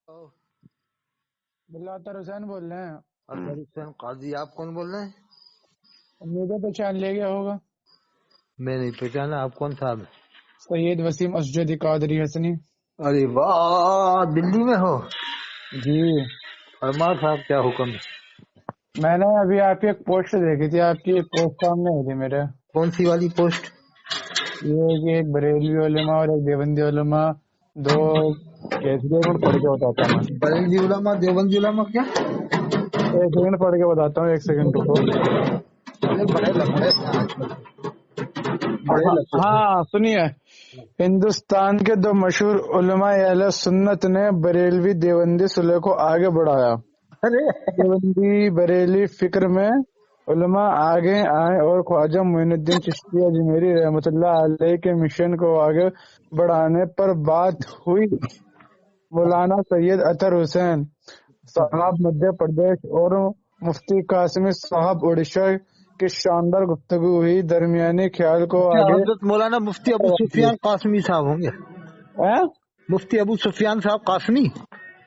बिल्लातर हुसैन बोल रहे हैं। अजहर हुसैन काजी, आप कौन बोल रहे हैं? मुझे पहचान ले गया होगा। मैं नहीं पहचाना, आप कौन साहब? सैयद वसीम असजदी कादरी हसनी। अरे वाह, दिल्ली में हो? जी, फरमा साहब, क्या हुक्म है? मैंने अभी आपकी एक पोस्ट देखी थी, आपकी एक पोस्ट सामने आई थी मेरे। कौन सी वाली पोस्ट? ये कि एक बरेलवी उलमा और एक देवबंदी उलमा दो कैसे पढ़ के बताता हूँ मैं। बरेलवी उलमा, देवबंदी उलमा क्या? एक सेकंड पढ़ के बताता हूँ, एक सेकंड रुको। अरे बड़े लफड़े हैं आजकल, बड़े लफड़े। हाँ सुनिए, हिंदुस्तान के दो मशहूर उलमा अहले सुन्नत ने बरेलवी देवबंदी सुलह को आगे बढ़ाया। अरे देवबंदी बरेली फिक्र में उलमा आगे आए और ख्वाजा मोइनुद्दीन चिश्ती अजमेरी रहमतुल्लाह अलैह के मिशन को आगे बढ़ाने पर बात हुई। मौलाना सैयद अतर हुसैन साहब मध्य प्रदेश और मुफ्ती कासिमी साहब उड़ीसा की शानदार गुफ्तगू हुई। दरमियानी ख्याल को क्या आगे हजरत मौलाना मुफ्ती अबू सुफियान कासमी साहब होंगे? है? मुफ्ती अबू सुफियान साहब कासमी।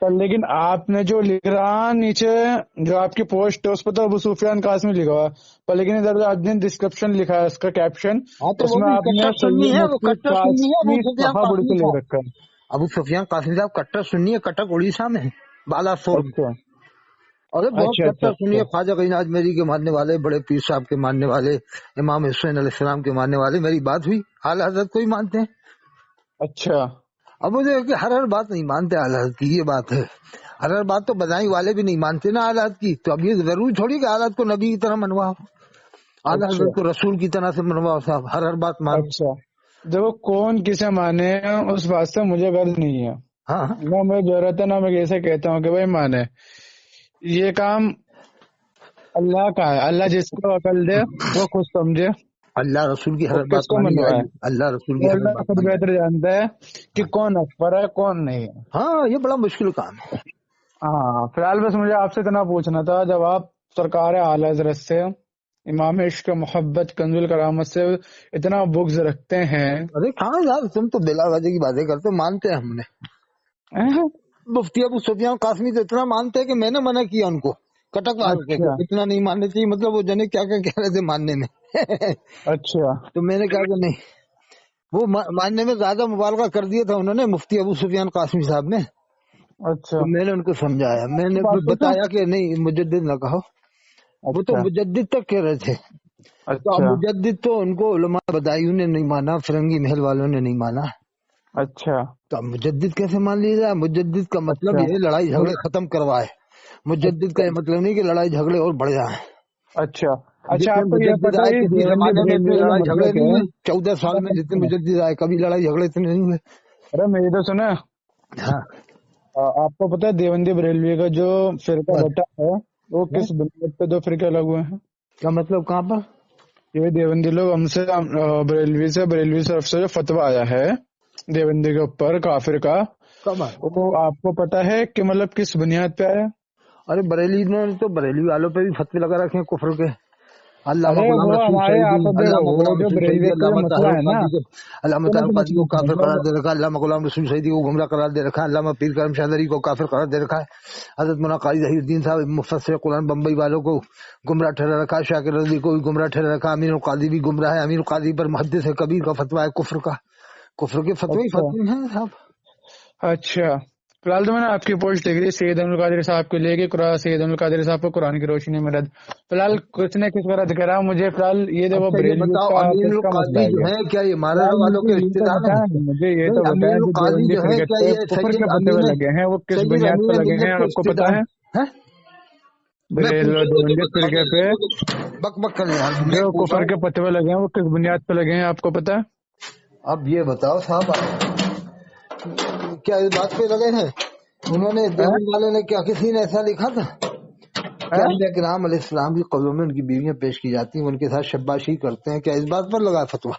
पर लेकिन आपने जो लिख रहा नीचे, जो आपकी पोस्ट है उस पर तो अबू सुफियान कासमी लिखा हुआ है, पर लेकिन इधर आपने डिस्क्रिप्शन लिखा है उसका कैप्शन, हाँ तो वो उसमें भी आपने कट्टर सुन्नी सैयद है, वो मुफ्ती कट्टर सुन्नी है अबू कासमी सुफियान साहब उड़ कासमी के लिख साहब। रखा है। अबू सुफियान कासमी साहब कट्टर सुन्नी है, कटक उड़ीसा में है, बालासोर में। अच्छा अरे बहुत अच्छा अच्छा कट्टर सुनिए, अच्छा ख्वाजा गईन अजमेरी के मानने वाले, बड़े पीर साहब के मानने वाले, इमाम हुसैन अलैहिस्सलाम के मानने वाले। मेरी बात हुई, आला हजरत को ही मानते हैं। अच्छा। अब मुझे कि हर बात नहीं मानते आला हजरत की, ये बात है। हर बात तो बदाई वाले भी नहीं मानते ना आला हजरत की, तो अब ये जरूरी थोड़ी कि आला हजरत को नबी की तरह मनवाओ, आला अच्छा हजरत को रसूल की तरह से मनवाओ साहब, हर बात मानो। अच्छा। देखो कौन किसे माने उस बात से मुझे गर्ज नहीं है, हाँ ना मुझे जरूरत है, ना मैं कैसे कहता हूँ कि भाई माने। ये काम अल्लाह का है, अल्लाह जिसको अकल दे वो खुद समझे अल्लाह रसूल की वो हर बात किसको मानी मनवाए। जाएगी, अल्लाह रसूल की वो हर अल्लाह बात खुद मानी बेहतर जाएगी। जानता है कि कौन अकबर है कौन नहीं है। हाँ, ये बड़ा मुश्किल काम है। हाँ फिलहाल बस मुझे आपसे इतना पूछना था, जब आप सरकार आला हज़रत से, इमाम इश्क मोहब्बत कंजुल करामत से इतना बुग्ज रखते हैं, अरे हाँ यार, तुम तो बेला वजह की बातें करते हो, मानते हैं हमने। हैं? मुफ्ती अबू सुफियान कासमी तो इतना मानते हैं कि मैंने मना किया उनको, कटक वाले को अच्छा इतना नहीं मानने चाहिए, मतलब वो जने क्या क्या कह रहे थे मानने में अच्छा तो मैंने कहा कि नहीं, वो मानने में ज्यादा मुबालगा कर दिया था उन्होंने, मुफ्ती अबू सुफियान कासमी साहब ने। अच्छा। तो मैंने उनको समझाया, मैंने बात तो क्या? बताया कि नहीं मुजद्दिद न कहो, वो तो अच्छा मुजद्दिद तक कह रहे थे। तो अब अच्छा मुजद्दिद तो उनको उलमा बदायूं ने नहीं माना, फिरंगी महल वालों ने नहीं माना, अच्छा तो अब मुजद्दिद कैसे मान लिया जाए? मुजद्दिद का मतलब अच्छा ये लड़ाई झगड़े खत्म करवाए, मुजद्दिद का अच्छा ये मतलब नहीं कि लड़ाई झगड़े और बढ़ जाए। अच्छा अच्छा। जितने आपको ये मुजद्दिद पता आए है ये किसी देवबंदी जमाने में बरेलवी इतने का लड़ाई झगड़े मतलब क्या नहीं है? हुए, 14 साल में जितने मुजद्दिद आए कभी लड़ाई झगड़े इतने नहीं हुए। अरे मेरी तो सुना, हाँ आपको पता है देवबंदी बरेलवी का जो फिरका बस बटा है वो है? किस बुनियाद पे दो फिरके अलग हुए हैं? क्या मतलब, कहाँ पर? ये देवबंदी लोग हमसे बरेलवी से तरफ से जो फतवा आया है देवबंदी के ऊपर काफिर का, कब आया? वो आपको पता है कि मतलब किस बुनियाद पे आया? अरे बरेली ने तो बरेली वालों पे भी फतवे लगा रखे हैं कुफर के। अल्लामा अरे गुलाम वो रसूल हमारे सईदी, आप देखो, अल्लामा वो गुलाम जो रसूल सईदी, बरेलियत का जो अल्लामा मसला ताहिर है ना, कादी को, अल्लामा सुनो ताहिर सुनो कादी को सुनो सुनो, काफिर करार जब दे रखा है, अल्लामा गुलाम रसूल सईदी को गुमराह करार दे रखा है, अल्लामा पीर करम शादरी को काफिर करार दे रखा है, हजरत मौलाना काजी ज़हीरुद्दीन साहब मुफस्सिर कुरान बम्बई वालों को गुमराह ठहरा रखा है, शाकिर रज़ी को भी गुमराह ठहरा रखा है, अमीरुल कादी भी गुमराह है, अमीरुल कादी पर मुहद्दिस कबीर का फतवा है कुफर का। कुफर के फतवे ही अच्छा फतवे हैं साहब। अच्छा। फिलहाल तो मैंने आपकी पोस्ट देख रही सैयद अब्दुल कादिर साहब को लेके, सैयद अब्दुल कादिर साहब को कुरान की रोशनी में रद्द। फिलहाल कुछ न किस पर रद्द करा मुझे, फिलहाल ये देखो अच्छा ये बरेलवी बताओ, का आपस अमीरुल का मसला कादी है जो ये। है क्या ये मारवाड़ फिलहाल वालों मुझे के ये तो रिश्तेदार हैं? बताएं, मुझे ये नहीं, तो बताएं अमीरुल जो कादी देवबंदी जो है फिरकत क्या पे ये कुफर के सैयद फतवे अमीर, लगे हैं वो किस सैयद बुनियाद पे अमीर लगे हैं मिल्लत के आपको पता रिश्तेदार है? हैं? मैं पूछ रहा हूँ, देवबंदी फिरके पे बक बक कर यार, मैं जो पूछ रहा कुफर हूँ। के फतवे लगे हैं वो किस बुनियाद पे लगे हैं आपको पता है? अब ये बताओ साहब, क्या इस बात पे लगे हैं? उन्होंने हैं? देवबंद वाले ने क्या किसी ने ऐसा लिखा था कि हैं? अंबिया किराम अलैहिस्सलाम की कब्रों में उनकी बीवियां पेश की जाती हैं, उनके साथ शब्बाशी करते हैं, क्या इस बात पर लगा फतवा?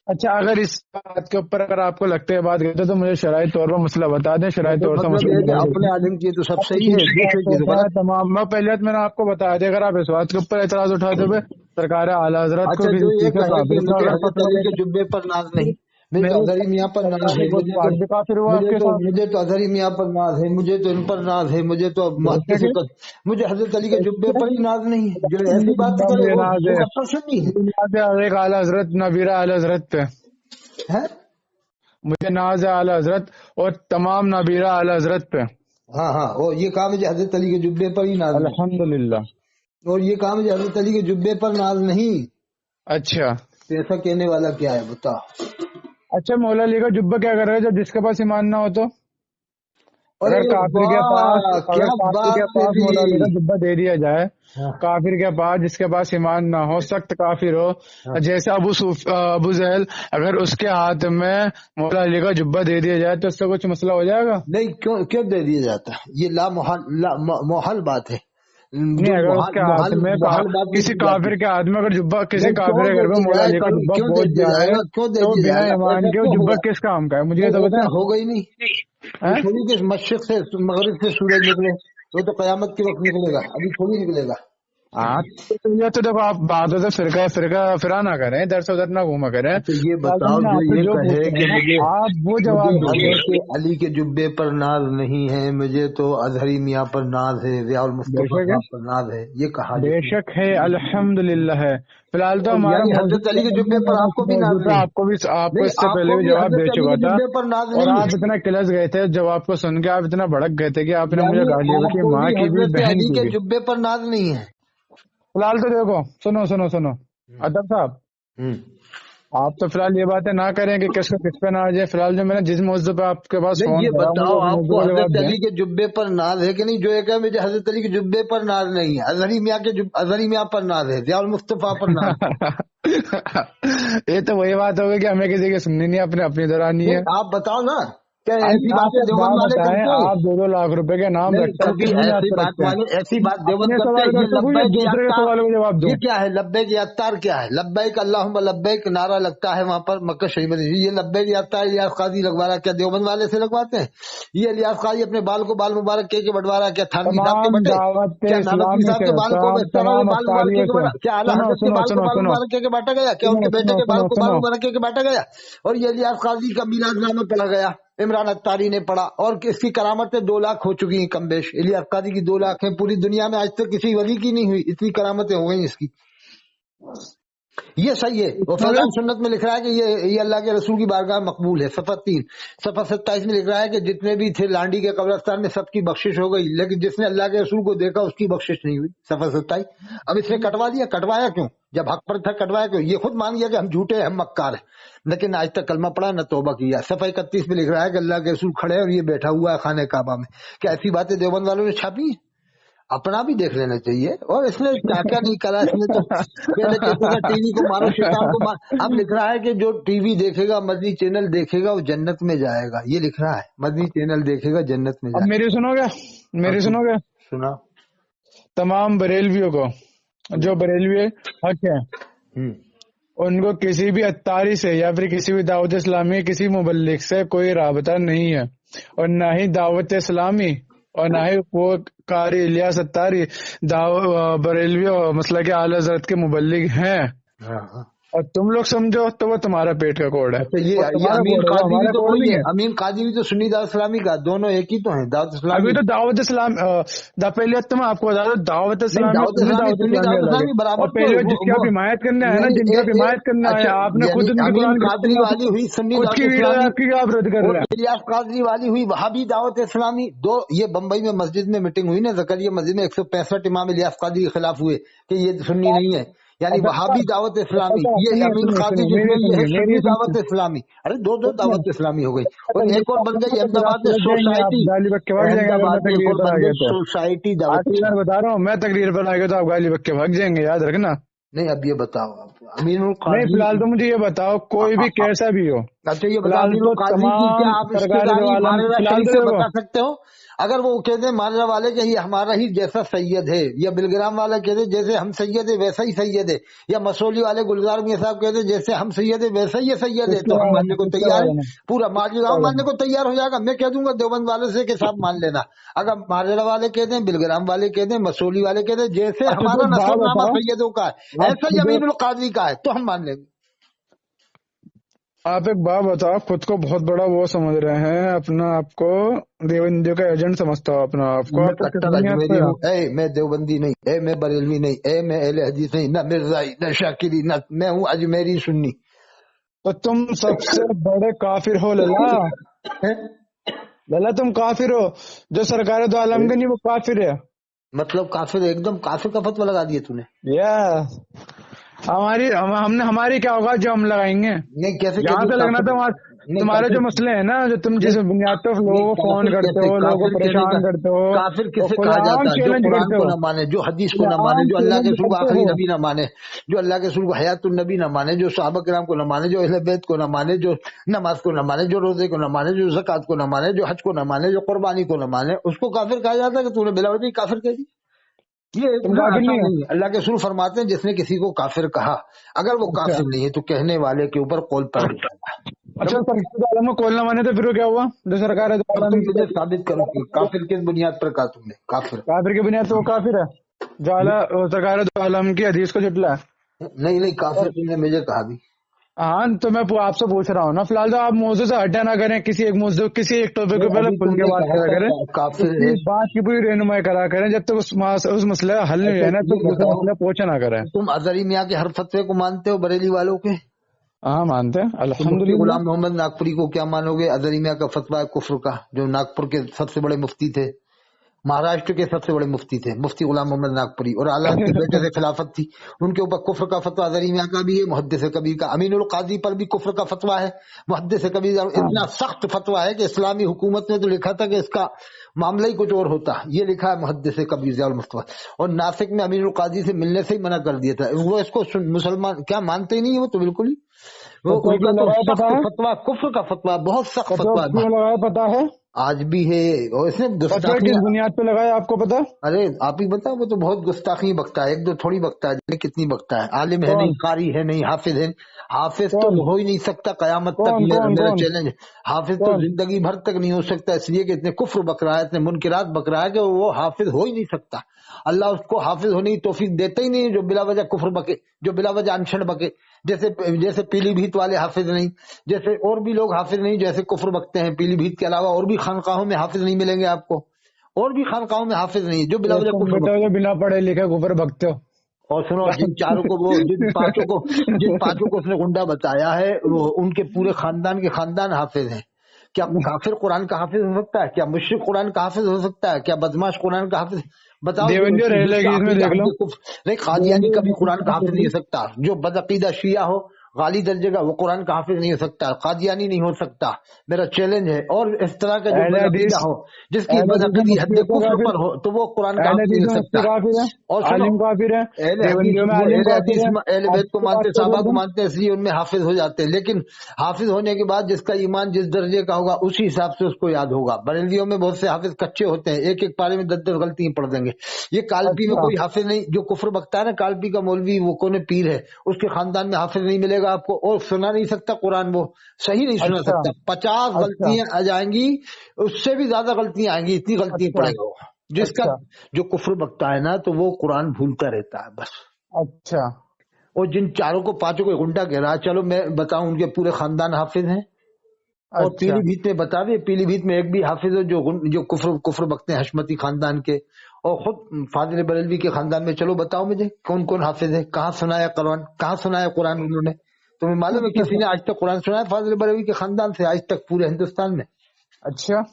अच्छा, अगर इस बात के ऊपर अगर आपको लगता है बात करते तो मुझे शराई तौर पर मसला बता दें, शराई तो तौर से मतलब मसला ये है कि बता अपने दें। आदम की तो सब अब सही है, सीधी बात दूसरे की तो होता है गलत। तमाम, मैं पहले तो मैंने आपको बताया था, अगर आप इस बात के ऊपर एतराज उठाते हुए सरकार आला हजरत को अच्छा, जो किसी ये चीज का कहे कि काबिल का मुझे अगर हजरत फतवा अली के देते। जुब्बे पर नाज नहीं, मुझे तो मेरे अजहरी मियाँ पर नाज है, खुद पाक भी काफिर हुआ आपके साथ। मुझे तो अजहरी मियाँ पर नाज है, मुझे तो इन पर नाज है, मुझे तो बेशक है, मुझे हजरत अली के जुब्बे पर ही नाज नहीं है। जो ऐसी बात करे मुझे नाज वो है, कट्टर सुन्नी है। मुझे नाज है एक आला हजरत नबीरा आला हजरत पे, हैं? मुझे नाज है आला हजरत और तमाम नबीरा आला हजरत पे। हाँ हाँ, और ये कहा मुझे हजरत अली के जुब्बे पर ही नाज नहीं, अल्हम्दुलिल्लाह। और ये कहा मुझे हजरत अली के जुब्बे पर नाज नहीं। अच्छा तो ऐसा कहने वाला क्या है बताओ? अच्छा, मौला अली का जुब्बा क्या कर रहा है जब जिसके पास ईमान ना हो तो? अरे अगर काफिर के पास वाह, अगर क्या काफिर के बात है पास जी। मौला अली का जुब्बा दे दिया जाए, हाँ काफिर के पास जिसके पास ईमान ना हो, सख्त काफिर हो, हाँ। जैसे अबू जहल, अगर उसके हाथ में मौला अली का जुब्बा दे दिया जाए तो उससे कुछ मसला हो जाएगा? नहीं, क्यों क्यों दे दिया जाता है? ये मोहल बात है, नहीं, जो अगर उसके हाथ में मोहल बात नहीं किसी की जाती। काफिर के हाथ में अगर जुब्बा, किसी नहीं, क्यों काफिर के दे घर में दिया मौला जाए? अली का जुब्बा क्यों दे पहुंच दिया जाए जाएगा? क्यों दे तो दिया बिना जाएगा? ईमान ऐसा के वो क्यों जुब्बा हुआ? किस काम का है, मुझे ये नहीं, तो ऐसा बता। होगा ही नहीं। ये हैं? थोड़ी कि मशरिक से मगरिब से सूरज निकले, वो तो कयामत के वक्त निकलेगा, अभी थोड़ी निकलेगा। हाँ, तो ये तो देखो, आप बातों से फिरका फिरका फिरा ना करें, इधर से उधर ना घूमा करें। अच्छा ये फिलहाल तो बताओ, मैंने जो आपसे ये जो कहे पूछा है कि ना, आप वो मुझे जवाब दीजिए। हजरत अली के जुब्बे पर नाज नहीं है, मुझे तो अजहरी मियाँ पर नाज है, जियाउल मुस्तफा बेशक है, साहब पर नाज है, ये कहा जिसने? बेशक है, अल्हम्दुलिल्लाह है। फिलहाल तो हमारा यानी मौजूद हजरत अली के जुब्बे पर आपको भी नाज था, नहीं? आपको नहीं, इससे पहले आपको भी भी जवाब दे हजरत अली चुका के था। जुब्बे पर नाज और नहीं है? आप इतना किलस गए थे जवाब को सुन के, आप इतना भड़क गए थे कि आपने मुझे यानी गाली भी की, आपको माँ भी की भी, हजरत बहन अली की के भी। जुब्बे पर नाज नहीं है? फिलहाल तो देखो, सुनो सुनो सुनो, अदब साहब, हम्म। आप तो फिलहाल ये बातें ना करें कि किसको किस पे ना आ जाए। फिलहाल जो मैंने जिस मौजूद पे आपके पास नहीं, फोन ये करा, मुझे बताओ, उस मौजूद आपको वाली बात हजरत दें। अली के जुब्बे पर नाज है कि नहीं? जो एक है मुझे हजरत अली के जुब्बे पर नाज नहीं है, अजहरी मियाँ पर नाज है, जियाउल मुस्तफा पर नाज है। ये तो वही बात होगी कि हमें किसी की सुननी नहीं, अपने अपनी दरानी नहीं, है। आप बताओ ना, क्या ऐसी आप बातें एक देवबंद बात वाले बताएं, करते हैं? आप 2-2 लाख रुपए के नाम नहीं, रखते हैं, कभी कितनी याद ऐसी पे बात रखते हैं? वाले, ऐसी बात देवबंद अपने करते हैं? सवाल ये का तो या लब्बैक दूसरे के यात्तार, सवालों का जवाब ये दूं? क्या है? लब्बैक यात्तार क्या है? लब्बैक अल्लाहुम्मा लब्बैक नारा लगता है वहां पर मक्का शरीफ में, ये लब्बैक यात्तार इलियास काजी लगवा रहा है क्या? देवबंद वाले से लगवाते हैं? ये इलियास काजी अपने बाल को बाल मुबारक के बढ़वा रहा है क्या? थानवी साहब के तमाम बटे? दावत क्या नानकवी इस्लामी साहब से, के बाल को, इस तरह के तमाम बाल मुबारक अफ्तारियों के से, बढ़ा? क्या आला सुनो हजरत के सुनो बाल को सुनो बाल सुनो मुबारक के बांटा गया? क्या सुनो उनके बेटे सुनो के बाल सुनो को बाल सुनो, मुबारक के बांटा गया? और ये इलियास काजी का मिलादनामा पढ़ा गया, इमरान अत्तारी ने पढ़ा, और इसकी करामतें 2 लाख हो चुकी हैं कम बेश। इलियास कादी की 2 लाख है, पूरी दुनिया में आज तक किसी वली की नहीं हुई, इतनी करामतें हो गई इसकी। ये सही है। और सुनोगे? फैजान सुन्नत में लिख रहा है कि ये अल्लाह के रसूल की बारगाह मकबूल है। सफ़ा 3 सफ़ा 27 में लिख रहा है कि जितने भी थे लांडी के कब्रिस्तान में सबकी बख्शिश हो गई, लेकिन जिसने अल्लाह के रसूल को देखा उसकी बख्शिश नहीं हुई। सफ़ा 27। अब इसने कटवा दिया, कटवाया क्यों? जब हक पर था कटवाया क्यों? ये खुद मान गया कि हम झूठे हैं, हम मक्कार हैं, लेकिन आज तक कलमा पढ़ा न तौबा किया। सफ़ा 31 में लिख रहा है कि अल्लाह के रसूल खड़े हैं और ये बैठा हुआ है खाने काबा में। क्या ऐसी बातें देवबंद वालों ने छापी? अपना भी देख लेना चाहिए। और इसने क्या क्या नहीं करा, इसने तो पहले कहते था टीवी को मारो शैतान को मार, अब लिख रहा है कि जो टीवी देखेगा, मदनी चैनल देखेगा, वो जन्नत में जाएगा। ये लिख रहा है, मदनी चैनल देखेगा जन्नत में अब जाएगा। मेरी सुनोगे? अब मेरी सुनोगे? सुना। तमाम बरेलवियों को, जो बरेलवी हक है, हम्म। उनको किसी भी अत्तारी से या फिर किसी भी दावत इस्लामी, किसी मुबल्लिग से कोई राबता नहीं है, और ना ही दावत इस्लामी और ना ही वो कारी इलियास अत्तारी बरेलवी और मसला के आला हज़रत के मुबल्लिग हैं। हाँ हाँ। और तुम लोग समझो तो वो तुम्हारा पेट का कोड है, अच्छा, और ये तुम्हारा अमीन कोड है, वो कादरी भी हमारा तो कोड वही नहीं है। है। अमीन कादरी भी तो सुन्नी दावत इस्लामी का, दोनों एक ही तो है, दावत अभी इस्लामी। तो दावत इस्लाम पहले तो मैं आपको बता दूं, दावत नहीं, इस्लामी दावत सुन्नी इस्लामी, दावत सुन्नी इस्लामी दावत अलग है। इस्लामी और बराबर तो पहले जिसकी वो आप हिमायत करने आए ना, यानी जिनकी आप हिमायत करने आए, अच्छा, आपने यानी खुद उनके अमीन कुरान कादरी वाली हुई सुन्नी खुद दावत की वीडियो इस्लामी, आपकी आप रद्द कर और रहे हैं। इलियास कादरी वाली हुई वहाबी दावत इस्लामी। दो ये बम्बई में मस्जिद में मीटिंग हुई ना, जकरिया मस्जिद में 165 इमाम इलियास कादरी के खिलाफ हुए कि ये सुन्नी नहीं है, यानी अदब वहाबी साहब, दावत इस्लामी। अदब साहब, ये सुनिए अमीन सुनिए कादरी सुनिए, जिसमें मेरी ये है सुनिए, सुन्नी मेरी दावत सुनिए, इस्लामी। अरे दो सुनिए। दावत इस्लामी हो गई। और तकरीर एक और पर बन गई फिर आप अहमदाबाद में लग जाएंगे, आप सोसाइटी, गाली बक के भाग जाएंगे अगर मैं अहमदाबाद में एक तकरीर और पर आ बन गया गई तो। सोसाइटी दावत आखिरी बार इस्लामी। बता रहा हूँ, मैं तकरीर पर आ गया तो आप गाली बक के भाग जाएंगे, याद रखना। नहीं, अब ये बताओ आप, अमीनुल नहीं, कादरी। फिलहाल तो मुझे ये बताओ, कोई भी कैसा भी हो, अच्छा ये बता, फिलहाल अमीनुल तो कादरी की क्या तमाम आप सरकार दो रिश्तेदारी आलम, मारेरा फिलहाल शरीफ तो से देखो, बता सकते हो? अगर वो कहते हैं मारेरा वाले के ये हमारा ही जैसा सैयद है, या बिलग्राम वाला कहते जैसे हम सैयद है वैसा ही सैयद है, या मसोली वाले गुलजार मियां साहब कहते जैसे हम सैयद है वैसा ही ये सैयद है, किसके तो हम बारे में, मानने को किसके तैयार है। बारे में, पूरा मालीगांव मानने को तैयार हो जाएगा। मैं कह दूंगा देवबंद वाले से कि साहब मान लेना। अगर मारेरा वाले कहते हैं, बिलग्राम वाले कहते हैं, मसोली वाले कहते हैं जैसे अच्छा तो हमारा एक बात नसबनामा बताओ, सैयदों का है आप ऐसा ही खुद, अमीनुल कादरी का है, तो हम मान लेंगे। आप एक बात बताओ, आप खुद को बहुत बड़ा वो समझ रहे हैं, अपना आपको देवबंदियों का एजेंट समझता हो अपना आपको, मैं आप तो किस कट्टर बुनियाद अजमेरी पे हूँ। मैं देवबंदी नहीं, मैं बरेलवी नहीं, मैं अहले हदीस नहीं, न मिर्जाई न शाकिरी, न मैं हूँ अजमेरी सुन्नी। तो तुम सबसे बड़े काफिर हो लला। लला तुम काफिर हो, जो सरकार दो आलम के नहीं वो काफिर है। मतलब काफिर, एकदम काफिर का फतवा लगा दिया तूने। या हमने हमारी क्या होगा जो हम लगाएंगे। नहीं कैसे कह जहाँ दिया से लगना काफिर? था वहाँ। नहीं तुम्हारे जो काफिर मसले हैं ना, जो तुम जिस नहीं बुनियाद पे लोगों नहीं को फोन काफिर करते कैसे? हो, लोगों को काफिर कहने का परेशान करते हो काफिर और किसे कहा खुलेआम जाता है? जो चैलेंज कुरान करते को हो, न माने, जो हदीस को न माने, खुलेआम जो अल्लाह के चैलेंज रसूल को करते आखिरी हो। नबी न माने, जो अल्लाह के रसूल को हयातुन नबी न माने, जो सहाबा किराम को न माने, जो अहले बैत को न माने, जो नमाज को न माने, जो रोजे को न माने, जो ज़कात को न माने, जो हज को न माने, जो कुर्बानी को न माने, उसको काफिर कहा जाता है कि तूने बिला वजह काफिर कह दी? ये तुम इतना काफिर नहीं आसान हो। नहीं है। अल्लाह के रसूल फरमाते हैं जिसने किसी को काफिर कहा, अगर वो अच्छा काफिर नहीं है तो कहने वाले के ऊपर कौल पड़ जाएगा। अच्छा, सरकार आलम को कॉल न माने तो फिर वो क्या हुआ, जो सरकार अब आलम तुम की मुझे साबित करो कि काफिर किस बुनियाद पर कहा तुमने काफिर? काफिर की बुनियाद पे वो काफिर है जो सरकार दो आलम की हदीस को झुटला है। नहीं नहीं, काफिर तुमने मुझे कहा भी। हाँ तो मैं आपसे पूछ रहा हूँ ना, फिलहाल तो आप मौजूद से हटा ना करें, किसी एक मौजूद किसी एक टॉपिक नहीं को पहले अभी खुल के तुमने बात कहा करा था करें, काफिर उसकी है। बात की पूरी रहनुमाई करा करें, जब तक उस मसले का हल नहीं अच्छा है ना, ये तो दूसरे बताओ, मसले पहुंचा ना करें। तुम अजहरी मियाँ के हर फतवे को मानते हो बरेली वालों के? हाँ मानते हैं तो मुफ्ती अल्हम्दुलिल्लाह। गुलाम मोहम्मद नागपुरी को क्या मानोगे? अजहरी मियाँ का फतवा है कुफ्र का, जो नागपुर के सबसे बड़े मुफ्ती थे, महाराष्ट्र के सबसे बड़े मुफ्ती थे मुफ्ती गुलाम मोहम्मद नागपुरी, और आला के बेटे से खिलाफत थी, उनके ऊपर कुफ्र का फतवा अजहरी मियाँ का भी है, मुहद्दिस कबीर का, अमीनुल काजी पर भी कुफ्र का फतवा है, मुहद्दिस कबीर का हाँ, इतना सख्त फतवा है कि इस्लामी हुकूमत ने तो लिखा था कि इसका मामला ही कुछ और होता, ये लिखा है मुहद्दिस कबीर ज़ियाउल मुस्तफा, और नासिक में अमीनुल काजी से मिलने से ही मना कर दिया था। वो इसको मुसलमान क्या मानते ही नहीं है, वो तो बिल्कुल ही, वो फतवा उनका क्यों तो लगाया पता सख्त है? फतवा, कुफ्र का फतवा, बहुत सख्त फतवा फतवा क्यों लगाया पता है? आज भी है। और इसने फतवा किस गुस्ताखियां, बुनियाद पे लगाया आपको पता? अरे आप ही बताओ, वो तो बहुत गुस्ताखी बकता है, एक दो थोड़ी बकता है, जाने कितनी बकता है। आलिम है नहीं, कौन कारी है नहीं, हाफिज है, हाफिज तो कौन हो ही नहीं सकता कयामत तक। कौन कौन मेरा कौन चैलेंज है, हाफिज तो कौन जिंदगी भर तक नहीं हो सकता, इसलिए कि इतने कुफ्र बक रहा है, इतने मुनकिरात बक रहा है कि वो हाफिज हो ही नहीं सकता। अल्लाह उसको हाफिज होने की तौफीक देता ही नहीं, जो बिला वजह कुफ्र बके, जो बिला वजह अनशन बके, जैसे जैसे पीलीभीत वाले हाफिज नहीं, जैसे और भी लोग हाफिज नहीं, जैसे कुफ्र बकते हैं। पीलीभीत के अलावा और भी खानकाहों में हाफिज नहीं मिलेंगे आपको, और भी खानकाहों में हाफिज नहीं है जो बिला ये वजह तुम कुफ्र बेटा बकते जो हैं। बिना पढ़े लिखे ऊपर भगते हो। और सुनो, जिन चारों को वो जिन पांचों को उसने गुंडा बताया है, वो उनके पूरे खानदान के खानदान हाफिज हैं। क्या काफिर कुरान का हाफिज हो सकता है? क्या मुश्रिक कुरान का हाफिज हो सकता है? क्या बदमाश कुरान का हाफिज? बताओ देवबंदी और जिसका रहेगी इसमें अकीदा देख लो। हद कुफ्र नहीं, कादियानी कभी कुरान का हाफिज नहीं हो देवबंदी सकता। जो बदअकीदा शिया हो, गाली दर्जे का, वो कुरान का हाफिज नहीं हो सकता, कादियानी नहीं हो सकता, मेरा चैलेंज है। और इस तरह का जो अहले बदअकीदा हदीस हो, जिसकी अहले हदीस में बदअकीदी मुफ्ती हद होते हैं कुफ्र काफिर, पर हो, तो वो कुरान का अहले हाफिज नहीं हदीस हो में मुफ्ती सकता। काफिर है, और सुनो, आलिम काफिर है। अहले हदीस देवबंदियों में वो आलिम अहले काफिर हदीस है। में अहले बैत आप को की बात मानते, छोड़ो साहबा को तुम। मानते हैं, इसलिए उनमें हाफिज हो जाते हैं। लेकिन हाफिज होने के बाद जिसका ईमान जिस दर्जे का होगा उसी हिसाब से उसको याद होगा। बरेलियों में बहुत से हाफिज कच्चे होते हैं, एक एक पारे में 10-10 गलतियां पढ़ देंगे। ये कालपी में अच्छा कोई हाफिज नहीं, जो कुफ्र बकता है ना, कालपी का मौलवी, वो कोने पीर है, उसके खानदान में हाफिज नहीं मिलेगा आपको, और सुना नहीं सकता कुरान, वो सही नहीं सुना अच्छा सकता। 50 अच्छा गलतियां आ जाएंगी, उससे भी ज्यादा गलतियां आएंगी, इतनी गलतियां अच्छा पड़ेगा वो। जिसका अच्छा जो कुफ्र बकता है ना, तो वो कुरान भूलता रहता है बस। अच्छा और जिन चारों को पांचों को गुंडा कह रहा है, चलो मैं बताऊं, उनके पूरे खानदान हाफिज हैं। और अच्छा पीलीभीत में बता दे, पीलीभीत में एक भी हाफिज है जो कुफ्र कुफ्र बकते हैं हशमती खानदान के। और खुद फाजिल बरेलवी के खानदान में, चलो बताओ मुझे कौन कौन हाफिज है, कहाँ सुनाया कुरान, कहाँ सुनाया कुरान उन्होंने? तुम्हें मालूम है किसी ने आज तक कुरान सुनाया फाजिल बरेलवी के खानदान से आज तक पूरे हिंदुस्तान में? अच्छा।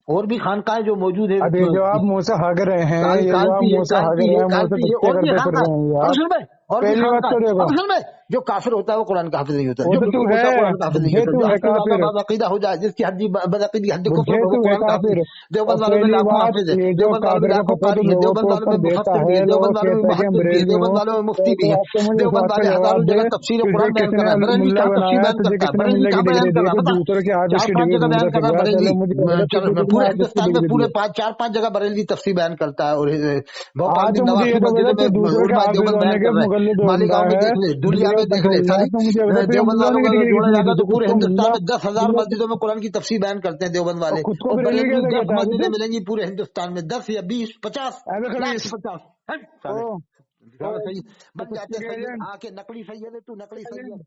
और भी खानकाएं जो मौजूद है, अब ये जो आप मुंह से हग रहे हैं, ये जो आप कालपी है, मुंह से हग रहे हैं, मुंह से तथ्य और भी करते फिर खानका है। रहे हैं ये अब आप। सुन में, और भी पहली बात खानका है। तो देखो, अब सुन में, जो काफिर होता है वो कुरान का हाफिज नहीं होता, वो जो तो तू मुश्रिक है, होता है कुरान का हाफिज नहीं बुढ़े होता, तू जो है हद से ज्यादा काफिर, बाकायदा हो जाए, जिसकी हद्दी बदअकीदी हद कुफ्र बुढ़े पर, वो तू है कुरान का हाफिज काफिर। है। और देवबंद वालों में पहली लाखों बात, हाफिज है, ये जो देवबंद वालों में काफिर का लाखों फतवा तो कारी है, लोगों देवबंद के वालों में ऊपर देता मुफस्सिर भी है, है, लोगों देवबंद वालों में कहता है कि मुहद्दिस भी है, अंग्रेज में हूँ। देवबंद वालों में मुफ्ती भी तो है। अब तो मुझे इस देवबंद बात का वाले जवाब हजारों दे, जगह तफसीर तुझे कुरान बयान कर किसने रहा है। बरेलवी मुल्ला कहाँ तफसीर बनाया, बयान तुझे करता है? किसने बरेलवी मुल्ले की कहाँ डिग्री बयान दी कर रहा कि है बता? दूसरों के हाथ चार उसकी पांच डिग्री जगह बयान ढूंढता कर रहा है फिर रहा है। बरेलवी। चलो मुझे बता दो, चलो तुझे मैं किसने पूरे हाथ उसकी हिंदुस्तान में डिग्री दी पूरे है। चार पांच जगह बरेलवी तफसीर बयान करता है, और भोपाल आज में तो मुझे ये नवासी तो बता, मस्जिदों में तू दूसरों के उलमा हाफिज देवबंद होने बयान के कर रहे हैं। मुकल्लिद होता मालिगांव में है, देख ले, दुलिया डिग्रियां में देख ले, बटोरना है, सारी तो मुझे बता तुझे देवबंद मुल्ला वालों होने का की डिग्री जोड़ा किसने दी जाएगा थी? तो खुद पूरे को हिंदुस्तान मुल्ला, में 10,000 मस्जिदों में कुरान की तफसीर बयान करते हैं देवबंद वाले। और खुद को और बरेलवी बरेलवी कैसे 10 कहता है मस्जिदें तुझे? मिलेंगी पूरे हिंदुस्तान में, 10 या 20 50, ऐसे लाख खड़ीस। 50। ओ साले ओ साले सही तो बन कुत्ते जाते के सैयद, एजेंट। आके नकली सैयद है तू, नकली सैयद।